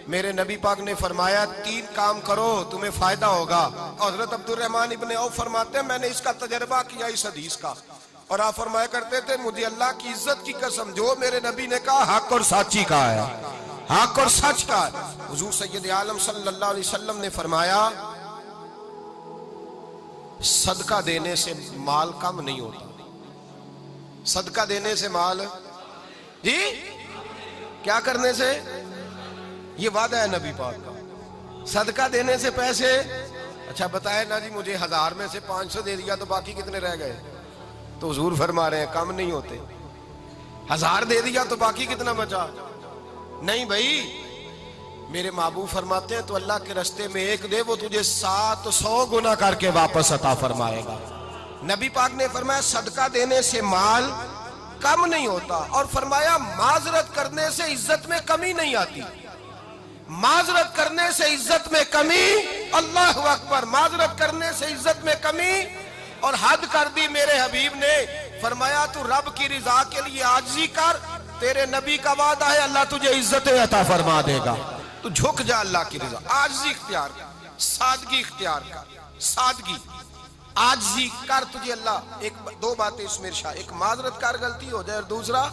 میرے نبی پاک نے فرمایا 3 کام کرو تمہیں فائدہ ہوگا. حضرت عبدالرحمن ابن عوف فرماتے ہیں میں نے اس کا تجربہ کیا اس حدیث کا, اور آپ فرمایا کرتے تھے مجھے اللہ کی عزت کی قسم جو میرے نبی نے کہا حق اور سچی کہا ہے, حق اور سچ کا ہے. حضور سید عالم صلی اللہ علیہ وسلم نے فرمایا صدقہ دینے سے مال کم نہیں ہوتا. صدقہ دینے سے مال جی کیا کرنے سے, یہ وعدہ ہے نبی پاک کا. صدقہ دینے سے پیسے, اچھا بتائے نا جی مجھے 1000 میں سے 500 دے دیا تو باقی کتنے رہ گئے؟ تو حضور فرما رہے ہیں کم نہیں ہوتے. 1000 دے دیا تو باقی کتنا بچا؟ نہیں بھائی, میرے محبوب فرماتے ہیں تو اللہ کے رستے میں 1 دے وہ تجھے 700 گنا کر کے واپس عطا فرمائے گا. نبی پاک نے فرمایا صدقہ دینے سے مال کم نہیں ہوتا, اور فرمایا معذرت کرنے سے عزت میں کمی نہیں آتی. معذرت کرنے سے عزت میں کمی, اللہ اکبر, معذرت کرنے سے عزت میں کمی. اور حد کر دی میرے حبیب نے, فرمایا تو رب کی رضا کے لیے عاجزی کر, تیرے نبی کا وعدہ ہے اللہ تجھے عزت عطا فرما دے گا. تو جھک جا اللہ کی رضا, عاجزی اختیار کر, سادگی اختیار کر, سادگی عاجزی کر, تجھے اللہ 2 باتیں اس میں ارشاد, ایک معذرت کر غلطی ہو جائے, اور دوسرا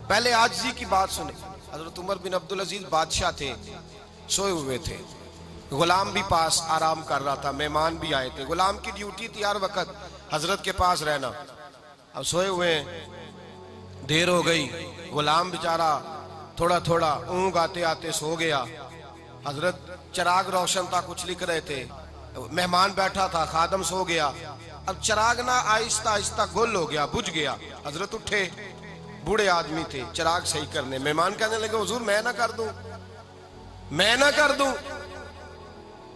پہلے عاجزی کی بات سنیں. حضرت عمر بن عبدالعزیز بادشاہ تھے, سوئے ہوئے تھے, غلام بھی پاس آرام کر رہا تھا, مہمان بھی آئے تھے. غلام کی ڈیوٹی تھی ہر وقت حضرت کے پاس رہنا. اب سوئے ہوئے دیر ہو گئی, غلام بیچارہ تھوڑا تھوڑا اونگ آتے آتے سو گیا. حضرت چراغ روشن تھا, کچھ لکھ رہے تھے, مہمان بیٹھا تھا, خادم سو گیا. اب چراغ نہ آہستہ آہستہ گل ہو گیا, بجھ گیا. حضرت اٹھے, بوڑھے آدمی تھے, چراغ صحیح کرنے. مہمان کہنے لگے حضور میں نہ کر دوں, میں نہ کر دوں.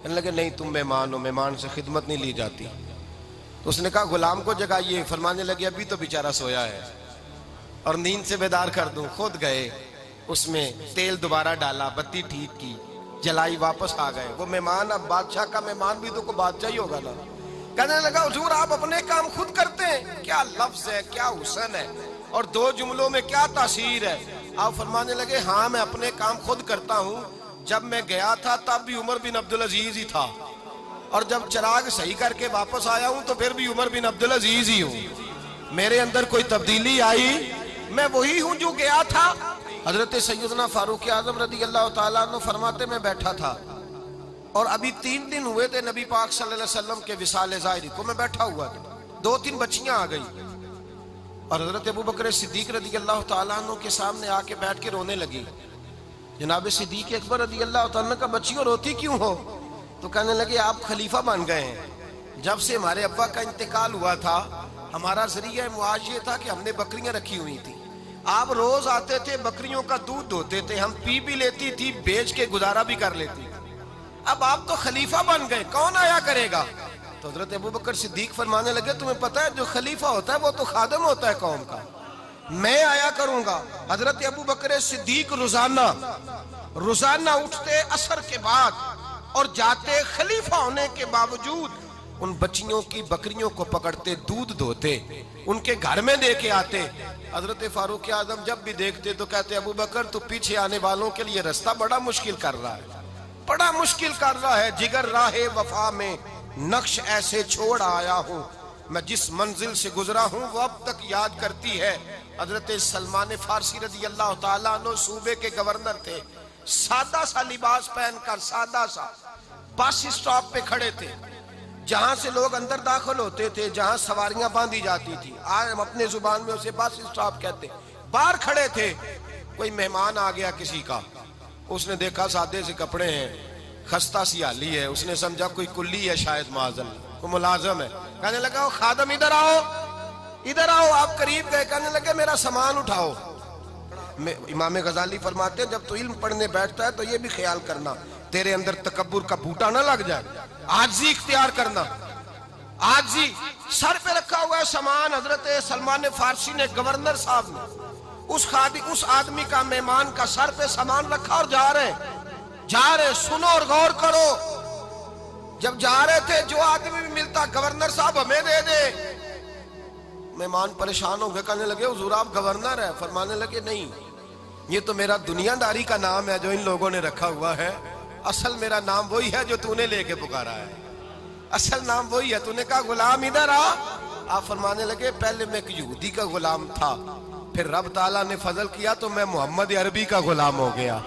کہنے لگے نہیں تم مہمان ہو, مہمان سے خدمت نہیں لی جاتی. تو اس نے کہا غلام کو جگائیے. فرمانے لگے ابھی تو بیچارہ سویا ہے اور نیند سے بیدار کر دوں. خود گئے, اس میں تیل دوبارہ ڈالا, بتی ٹھیک کی, جلائی, واپس آ گئے. وہ مہمان, اب بادشاہ کا مہمان بھی تو کوئی بادشاہ ہی ہوگا نا. کہنے لگا حضور آپ اپنے کام خود کرتے ہیں, کیا لفظ ہے, کیا حسن ہے, اور 2 جملوں میں کیا تاثیر ہے. آپ فرمانے لگے ہاں میں اپنے کام خود کرتا ہوں. جب میں گیا تھا تب بھی عمر بن عبدالعزیز ہی تھا, اور جب چراغ صحیح کر کے واپس آیا ہوں تو پھر بھی عمر بن عبدالعزیز ہی ہوں. میرے اندر کوئی تبدیلی آئی, میں وہی ہوں جو گیا تھا. حضرت سیدنا فاروق اعظم رضی اللہ تعالیٰ عنہ فرماتے میں بیٹھا تھا, اور ابھی 3 دن ہوئے تھے نبی پاک صلی اللہ علیہ وسلم کے وصال ظاہری کو. میں بیٹھا ہوا تھا, 2-3 بچیاں آ گئی, اور حضرت ابو بکر صدیق رضی اللہ تعالیٰ عنہ کے سامنے آ کے بیٹھ کے رونے لگی. جناب صدیق اکبر رضی اللہ تعالیٰ عنہ کا بچیوں روتی کیوں ہو؟ تو کہنے لگے آپ خلیفہ بن گئے ہیں. جب سے ہمارے ابا کا انتقال ہوا تھا ہمارا ذریعہ معاش یہ تھا کہ ہم نے بکریاں رکھی ہوئی تھی. آپ روز آتے تھے, بکریوں کا دودھ دھوتے تھے, ہم پی بھی لیتی تھی, بیچ کے گزارا بھی کر لیتی. اب آپ تو خلیفہ بن گئے, کون آیا کرے گا؟ تو حضرت ابو بکر صدیق فرمانے لگے تمہیں پتہ ہے جو خلیفہ ہوتا ہے وہ تو خادم ہوتا ہے قوم کا, میں آیا کروں گا. حضرت ابو بکر صدیق روزانہ اٹھتے عصر کے بعد اور جاتے, خلیفہ ہونے کے باوجود ان بچیوں کی بکریوں کو پکڑتے, دودھ دھوتے, ان کے گھر میں دے کے آتے. حضرت فاروق اعظم جب بھی دیکھتے تو کہتے ابو بکر تو پیچھے آنے والوں کے لیے رستہ بڑا مشکل کر رہا ہے, بڑا مشکل کر رہا ہے. جگر راہ وفا میں نقش ایسے چھوڑ آیا ہوں, میں جس منزل سے گزرا ہوں وہ اب تک یاد کرتی ہے. حضرت سلمان فارسی رضی اللہ تعالیٰ عنہ صوبے کے گورنر تھے, سادہ سا لباس پہن کر, سادہ سا, بس اسٹاپ پہ کھڑے تھے, جہاں سے لوگ اندر داخل ہوتے تھے, جہاں سواریاں باندھی جاتی تھی, آج ہم اپنے زبان میں اسے بس اسٹاپ کہتے. باہر کھڑے تھے, کوئی مہمان آ گیا کسی کا, اس نے دیکھا سادے سے کپڑے ہیں, خستہ سی حالی ہے, اس نے سمجھا کوئی کلی ہے شاید, معاذ اللہ کوئی ملازم ہے. کہنے لگا خادم ادھر آؤ, ادھر آؤ. آپ قریب گئے, کہنے لگے میرا سامان اٹھاؤ. امام غزالی فرماتے ہیں جب تو علم پڑھنے بیٹھتا ہے تو یہ بھی خیال کرنا تیرے اندر تکبر کا بوٹا نہ لگ جائے, عاجزی اختیار کرنا. عاجزی, سر پہ رکھا ہوا ہے سامان. حضرت سلمان فارسی نے, گورنر صاحب نے, اس آدمی کا, مہمان کا سر پہ سامان رکھا اور جا رہے. سنو اور غور کرو. جب جا رہے تھے جو آدمی بھی ملتا گورنر صاحب ہمیں دے دے. مہمان پریشان ہو گئے, کہنے لگے حضور آپ گورنر ہیں؟ فرمانے لگے نہیں, یہ تو میرا دنیا داری کا نام ہے جو ان لوگوں نے رکھا ہوا ہے، اصل میرا نام وہی ہے جو تو نے لے کے پکارا ہے، اصل نام وہی ہے۔ تو نے کہا غلام ادھر آ، آپ فرمانے لگے پہلے میں ایک یہودی کا غلام تھا، پھر رب تعالیٰ نے فضل کیا تو میں محمد عربی کا غلام ہو گیا،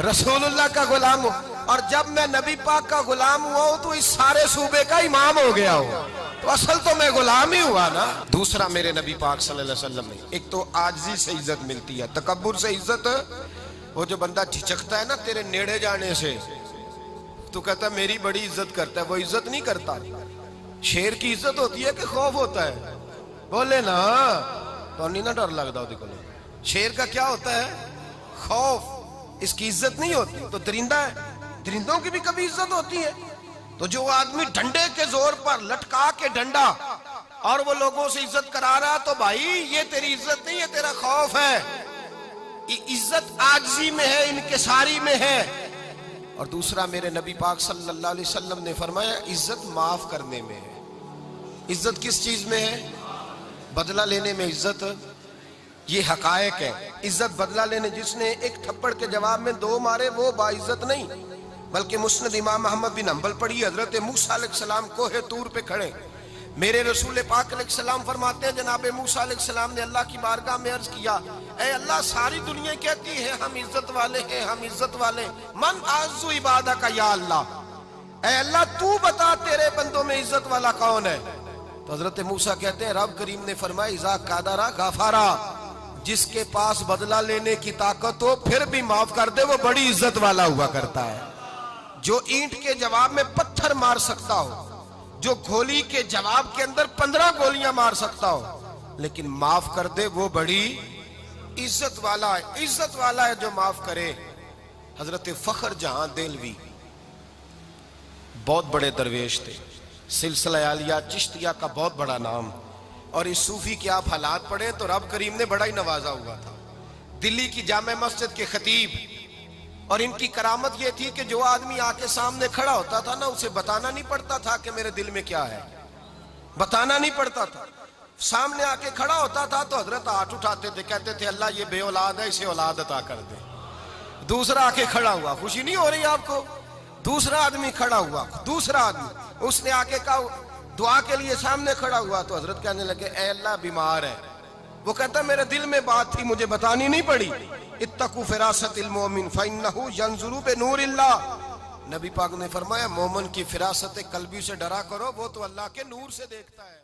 رسول اللہ کا غلام ہوں، اور جب میں نبی پاک کا غلام ہوا ہوں تو اس سارے صوبے کا امام ہو گیا ہوں، تو اصل تو میں غلام ہی ہوا نا۔ دوسرا میرے نبی پاک صلی اللہ علیہ وسلم نے ایک تو عاجزی سے عزت ملتی ہے، تکبر سے عزت، وہ جو بندہ جھجکتا ہے نا تیرے نیڑے جانے سے، تو کہتا ہے میری بڑی عزت کرتا ہے، وہ عزت نہیں کرتا۔ شیر کی عزت ہوتی ہے کہ خوف ہوتا ہے؟ بولے نا تو نہیں نہ ڈر لگتا ہوتی کو۔ شیر کا کیا ہوتا ہے؟ خوف، اس کی عزت نہیں ہوتی۔ تو درندہ ہے، درندوں کی بھی کبھی عزت ہوتی ہے؟ تو جو آدمی ڈنڈے کے زور پر لٹکا کے ڈنڈا اور وہ لوگوں سے عزت کرا رہا، تو بھائی یہ تیری عزت نہیں ہے، تیرا خوف ہے۔ عزت عاجزی میں ہے، انکساری میں ہے۔ اور دوسرا میرے نبی پاک صلی اللہ علیہ وسلم نے فرمایا عزت معاف کرنے میں ہے۔ عزت کس چیز میں ہے؟ بدلہ لینے میں عزت، یہ حقائق ہے۔ عزت بدلہ لینے، جس نے ایک تھپڑ کے جواب میں 2 مارے وہ باعزت نہیں، بلکہ مسند امام احمد بن حنبل پڑھی، حضرت موسیٰ علیہ السلام کوہ طور پہ کھڑے، میرے رسول پاک علیہ السلام فرماتے ہیں جناب موسیٰ علیہ السلام نے اللہ کی بارگاہ میں عرض کیا، اے اللہ ساری دنیا کہتی ہے ہم عزت والے ہیں، ہم عزت والے، من اعز عبادک یا اللہ، اے اللہ تو بتا تیرے بندوں میں عزت والا کون ہے؟ تو حضرت موسیٰ کہتے ہیں رب کریم نے فرمایا اذا قادر غفارا، جس کے پاس بدلہ لینے کی طاقت ہو پھر بھی معاف کر دے وہ بڑی عزت والا ہوا کرتا ہے۔ جو اینٹ کے جواب میں پتھر مار سکتا ہو، جو گولی کے جواب کے اندر 15 گولیاں مار سکتا ہو، لیکن معاف کر دے وہ بڑی عزت والا ہے۔ عزت والا ہے جو معاف کرے۔ حضرت فخر جہاں دہلوی بہت بڑے درویش تھے، سلسلہ عالیہ چشتیہ کا بہت بڑا نام، اور اس صوفی کے آپ حالات پڑھیں تو رب کریم نے بڑا ہی نوازا ہوا تھا۔ دلی کی جامع مسجد کے خطیب، اور ان کی کرامت یہ تھی کہ جو آدمی آ کے سامنے کھڑا ہوتا تھا نا اسے بتانا نہیں پڑتا تھا کہ میرے دل میں کیا ہے، بتانا نہیں پڑتا تھا۔ سامنے آ کے کھڑا ہوتا تھا تو حضرت ہاتھ اٹھاتے تھے، کہتے تھے اللہ یہ بے اولاد ہے اسے اولاد عطا کر دے۔ دوسرا آ کے کھڑا ہوا، خوشی نہیں ہو رہی آپ کو؟ دوسرا آدمی کھڑا ہوا، دوسرا آدمی اس نے آ کے کہا دعا کے لیے سامنے کھڑا ہوا، تو حضرت کہنے لگے اے اللہ بیمار ہے، وہ کہتا میرے دل میں بات تھی مجھے بتانی نہیں پڑی، اتقوا فراست المومن فإنہ ینظر بنور اللہ، نبی پاک نے فرمایا مومن کی فراست قلبی سے ڈرا کرو، وہ تو اللہ کے نور سے دیکھتا ہے۔